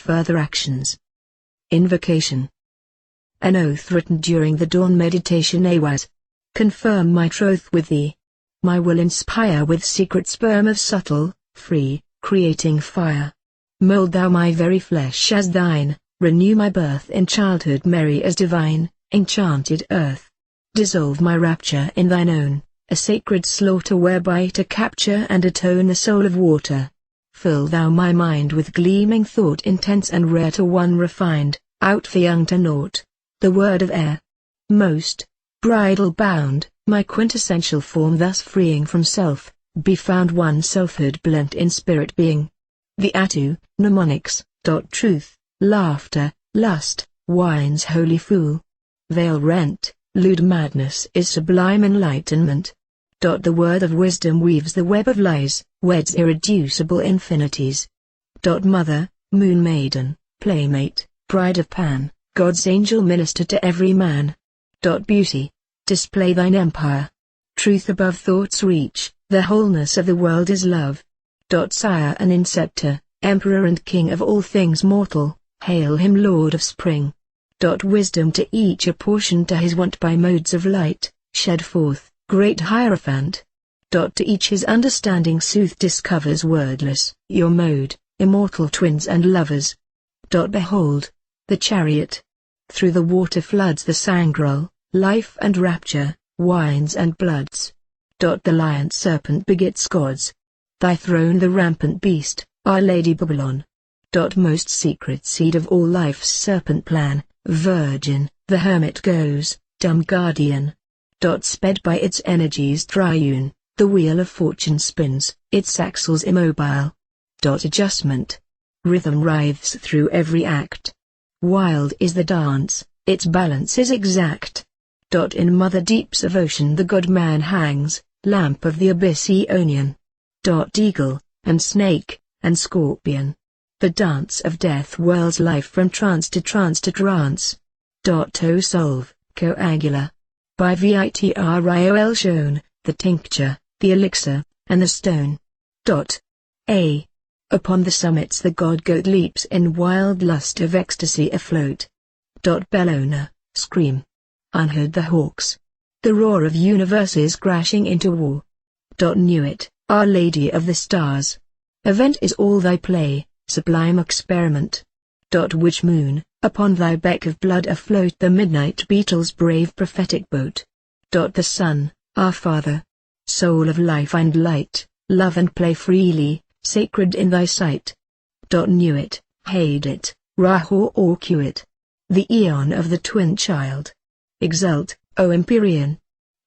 further actions. Invocation. An oath written during the dawn meditation was. Confirm my troth with thee. My will inspire with secret sperm of subtle, free, creating fire. Mold thou my very flesh as thine, renew my birth in childhood merry as divine, enchanted earth. Dissolve my rapture in thine own, a sacred slaughter whereby to capture and atone the soul of water. Fill thou my mind with gleaming thought intense and rare to one refined, out for young to naught, the word of air. Most, bridal bound, my quintessential form thus freeing from self, be found one selfhood blent in spirit being. The Atu, mnemonics, truth, laughter, lust, wine's holy fool. Veil rent, lewd madness is sublime enlightenment. The word of wisdom weaves the web of lies, weds irreducible infinities. Mother, moon maiden, playmate, bride of Pan, God's angel minister to every man. Beauty, display thine empire. Truth above thought's reach, the wholeness of the world is love. Sire and inceptor, emperor and king of all things mortal, hail him lord of spring. Wisdom to each apportioned to his want by modes of light, shed forth, great Hierophant. To each his understanding sooth discovers wordless, your mode, immortal twins and lovers. Behold, the chariot. Through the water floods the sangral, life and rapture, wines and bloods. The lion serpent begets gods. Thy throne the rampant beast, our Lady Babylon. Most secret seed of all life's serpent plan, virgin, the hermit goes, dumb guardian. Sped by its energies triune, the wheel of fortune spins, its axles immobile. Adjustment. Rhythm writhes through every act. Wild is the dance, its balance is exact. In mother deeps of ocean the god-man hangs, lamp of the abyss Aeonian. Eagle, and snake, and scorpion. The dance of death whirls life from trance to trance to trance. O solve, coagula. By Vitriol shown, the tincture, the elixir, and the stone. A. Upon the summits the god-goat leaps in wild lust of ecstasy afloat. Bellona, scream. Unheard the hawks. The roar of universes crashing into war. Knew it, Our Lady of the Stars. Event is all thy play, sublime experiment. Witch moon, upon thy beck of blood afloat the midnight beetle's brave prophetic boat. The sun, our Father. Soul of life and light, love and play freely, sacred in thy sight. Knew it, hate it, Rahor or cue it. The eon of the twin child. Exult, O Empyrean.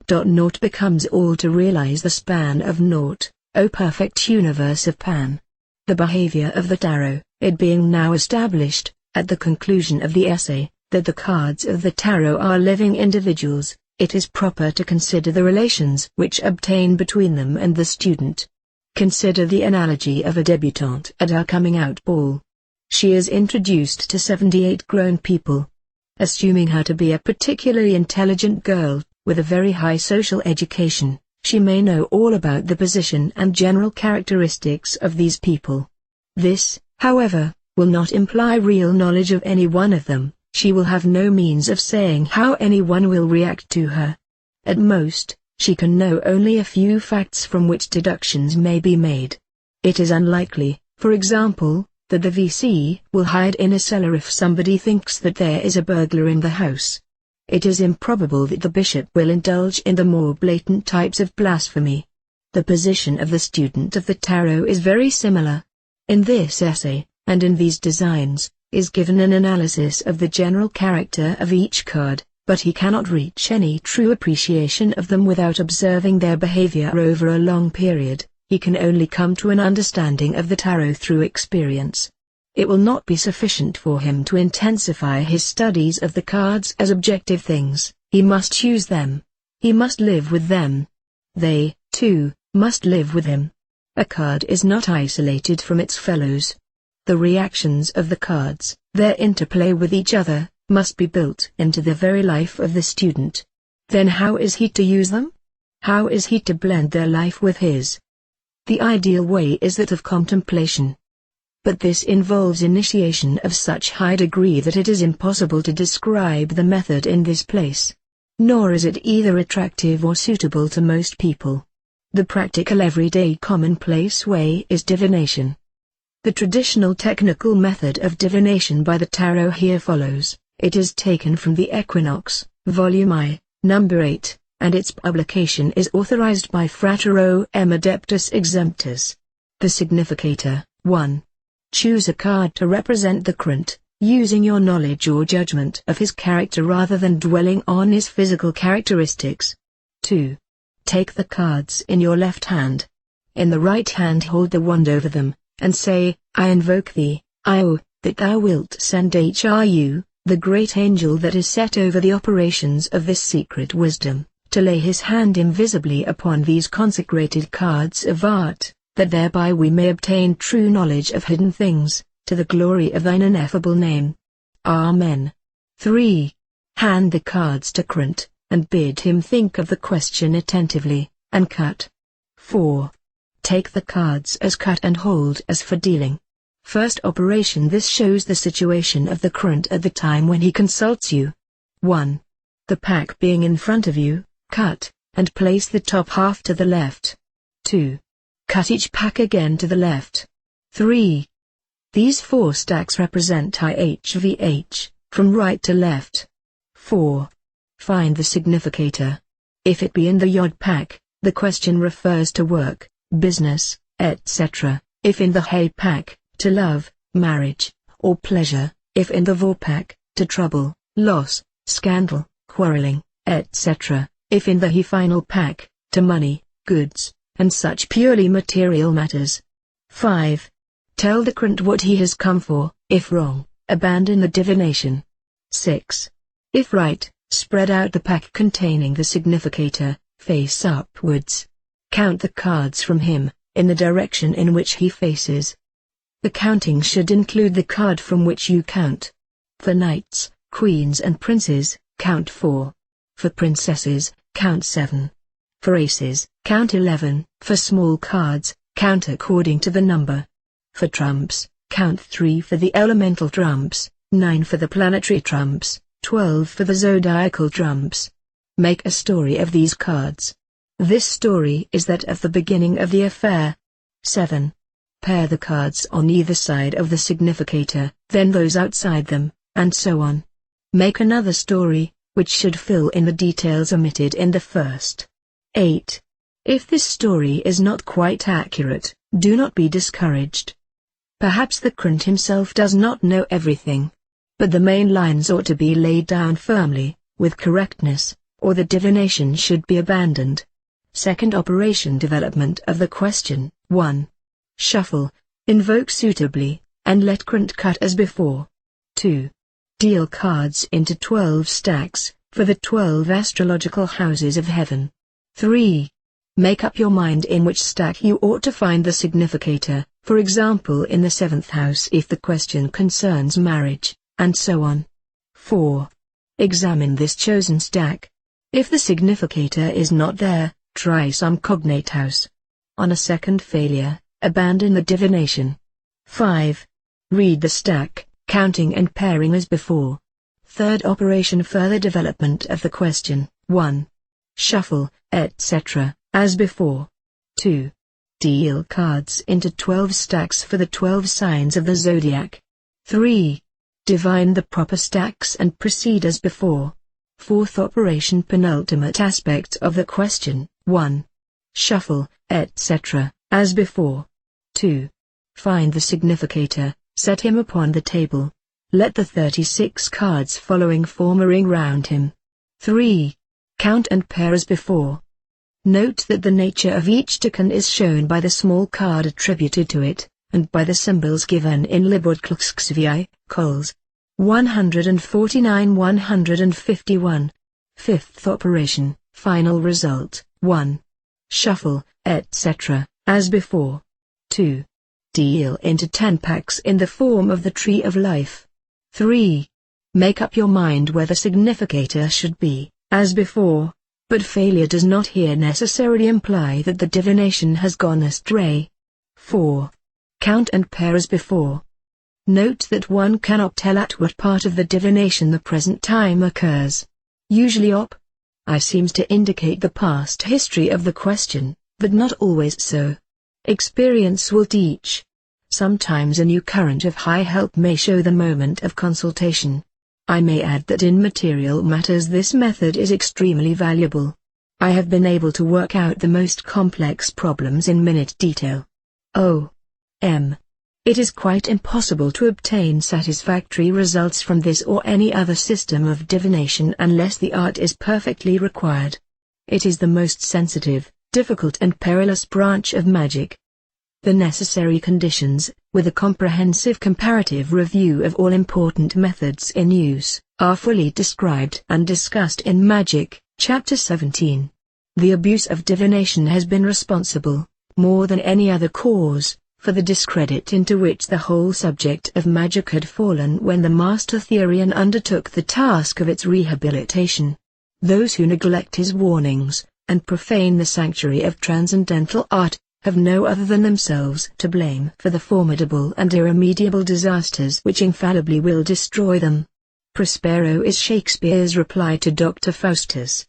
Naught becomes all to realize the span of naught, O perfect universe of Pan. The behavior of the tarot, it being now established, at the conclusion of the essay, that the cards of the tarot are living individuals, it is proper to consider the relations which obtain between them and the student. Consider the analogy of a debutante at her coming-out ball. She is introduced to 78 grown people. Assuming her to be a particularly intelligent girl, with a very high social education, she may know all about the position and general characteristics of these people. This, however, will not imply real knowledge of any one of them. She will have no means of saying how anyone will react to her. At most, she can know only a few facts from which deductions may be made. It is unlikely, for example, that the VC will hide in a cellar if somebody thinks that there is a burglar in the house. It is improbable that the bishop will indulge in the more blatant types of blasphemy. The position of the student of the tarot is very similar. In this essay, and in these designs, is given an analysis of the general character of each card, but he cannot reach any true appreciation of them without observing their behavior over a long period. He can only come to an understanding of the tarot through experience. It will not be sufficient for him to intensify his studies of the cards as objective things. He must use them. He must live with them. They, too, must live with him. A card is not isolated from its fellows. The reactions of the cards, their interplay with each other, must be built into the very life of the student. Then how is he to use them? How is he to blend their life with his? The ideal way is that of contemplation. but this involves initiation of such high degree that it is impossible to describe the method in this place. Nor is it either attractive or suitable to most people. The practical everyday commonplace way is divination. The traditional technical method of divination by the tarot here follows. It is taken from the Equinox, Volume I, Number 8, and its publication is authorized by Frateroem Adeptus Exemptus. The significator. 1. Choose a card to represent the current, using your knowledge or judgment of his character rather than dwelling on his physical characteristics. 2. Take the cards in your left hand. In the right hand hold the wand over them, and say, I invoke thee, Io, that thou wilt send Hru, the great angel that is set over the operations of this secret wisdom, to lay his hand invisibly upon these consecrated cards of art, that thereby we may obtain true knowledge of hidden things, to the glory of thine ineffable name. Amen. 3. Hand the cards to Krant, and bid him think of the question attentively, and cut. 4. Take the cards as cut and hold as for dealing. First operation. This shows the situation of the Krant at the time when he consults you. 1. The pack being in front of you, cut, and place the top half to the left. 2. Cut each pack again to the left. 3. These 4 stacks represent Ixviii, from right to left. 4. Find the significator. If it be in the Yod pack, the question refers to work, business, etc. If in the Hay pack, to love, marriage, or pleasure. If in the Vor pack, to trouble, loss, scandal, quarreling, etc. If in the He final pack, to money, goods, and such purely material matters. 5. Tell the Krant what he has come for. If wrong, abandon the divination. 6. If right, spread out the pack containing the significator, face upwards. Count the cards from him, in the direction in which he faces. The counting should include the card from which you count. For knights, queens and princes, count 4. For princesses, count 7. For aces, count 11. For small cards, count according to the number. For trumps, count 3 for the elemental trumps, 9 for the planetary trumps, 12 for the zodiacal trumps. Make a story of these cards. This story is that of the beginning of the affair. 7. Pair the cards on either side of the significator, then those outside them, and so on. Make another story, which should fill in the details omitted in the first. 8. If this story is not quite accurate, do not be discouraged. Perhaps the Krant himself does not know everything. But the main lines ought to be laid down firmly, with correctness, or the divination should be abandoned. Second operation. Development of the question. 1. Shuffle, invoke suitably, and let Krant cut as before. 2. Deal cards into 12 stacks, for the 12 astrological houses of heaven. 3. Make up your mind in which stack you ought to find the significator, for example in the 7th house if the question concerns marriage, and so on. 4. Examine this chosen stack. If the significator is not there, try some cognate house. On a second failure, abandon the divination. 5. Read the stack, counting and pairing as before. Third operation. Further development of the question. 1. Shuffle, etc., as before. 2. Deal cards into 12 stacks for the 12 signs of the zodiac. 3. Divine the proper stacks and proceed as before. Fourth operation. Penultimate aspect of the question. 1. Shuffle, etc., as before. 2. Find the significator, set him upon the table. Let the 36 cards following form a ring round him. 3. Count and pair as before. Note that the nature of each token is shown by the small card attributed to it, and by the symbols given in Libord Ixviii Sols. 149-151. Fifth operation. Final result. 1. Shuffle, etc., as before. 2. Deal into 10 packs in the form of the Tree of Life. 3. Make up your mind where the significator should be, as before, but failure does not here necessarily imply that the divination has gone astray. 4. Count and pair as before. Note that one cannot tell at what part of the divination the present time occurs. Usually I seems to indicate the past history of the question, but not always so. Experience will teach. Sometimes a new current of high help may show the moment of consultation. I may add that in material matters this method is extremely valuable. I have been able to work out the most complex problems in minute detail. It is quite impossible to obtain satisfactory results from this or any other system of divination unless the art is perfectly required. It is the most sensitive, difficult and perilous branch of magic. The necessary conditions, with a comprehensive comparative review of all important methods in use, are fully described and discussed in Magic, Chapter 17. The abuse of divination has been responsible, more than any other cause, for the discredit into which the whole subject of magic had fallen when the master Therian undertook the task of its rehabilitation. Those who neglect his warnings, and profane the sanctuary of transcendental art, have no other than themselves to blame for the formidable and irremediable disasters which infallibly will destroy them. Prospero is Shakespeare's reply to Dr. Faustus,